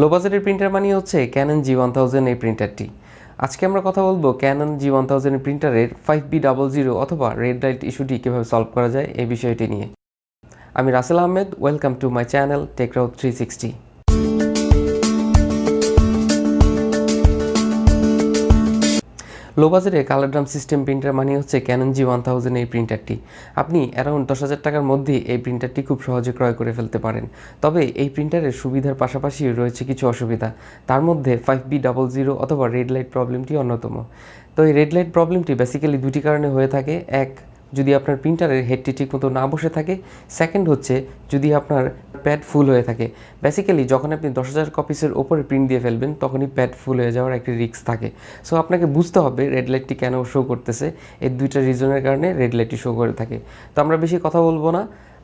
লো বাজেটের প্রিন্টার মানেই হচ্ছে Canon G1000 এই প্রিন্টারটি। আজকে আমরা কথা বলবো Canon G1000 প্রিন্টারের 5B00 অথবা রেড লাইট ইস্যুটি কীভাবে সলভ করা যায় এই বিষয়টি নিয়ে। আমি Rasel Ahmed, welcome to my channel Tech Route 360। Low বাজেটে কালার ড্রাম সিস্টেম প্রিন্টার মানে হচ্ছে Canon G1000 এই প্রিন্টারটি। আপনি অ্যারাউন্ড 10,000 টাকার মধ্যে এই প্রিন্টারটি খুব সহজে ক্রয় করে ফেলতে পারেন। তবে এই প্রিন্টারের সুবিধার পাশাপাশি রয়েছে কিছু অসুবিধা। তার মধ্যে 5B00 অথবা রেড লাইট প্রবলেমটি অন্যতম। তো এই রেড লাইট প্রবলেমটি বেসিক্যালি দুটি কারণে হয়ে থাকে। এক, যদি আপনার প্রিন্টারের হেডটি ঠিকমতো না বসে থাকে। সেকেন্ড হচ্ছে যদি আপনার প্যাড ফুল হয়ে থাকে। বেসিক্যালি যখন আপনি 10,000 কপিসের ওপরে প্রিন্ট দিয়ে ফেলবেন তখনই প্যাড ফুল হয়ে যাওয়ার একটি রিস্ক থাকে। সো আপনাকে বুঝতে হবে রেড লাইটটি কেন শো করতেছে। এই দুইটা রিজনের কারণে রেড লাইটটি শো করে থাকে। তো আমরা বেশি কথা বলবো না।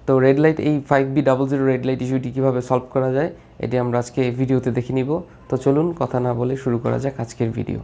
তো রেড লাইট এই 5B00 রেড লাইট ইস্যুটি কীভাবে সলভ করা যায় এটি আমরা আজকে ভিডিওতে দেখে নিব। তো চলুন কথা না বলে শুরু করা যাক আজকের ভিডিও।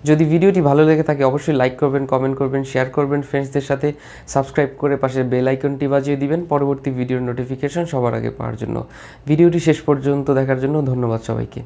যদি ভিডিওটি ভালো লেগে থাকে অবশ্যই লাইক করবেন, কমেন্ট করবেন, শেয়ার করবেন ফ্রেন্ডসদের সাথে, সাবস্ক্রাইব করে পাশের বেল আইকনটি বাজিয়ে দিবেন পরবর্তী ভিডিওর নোটিফিকেশন সবার আগে পাওয়ার জন্য। ভিডিওটি শেষ পর্যন্ত দেখার জন্য ধন্যবাদ সবাইকে।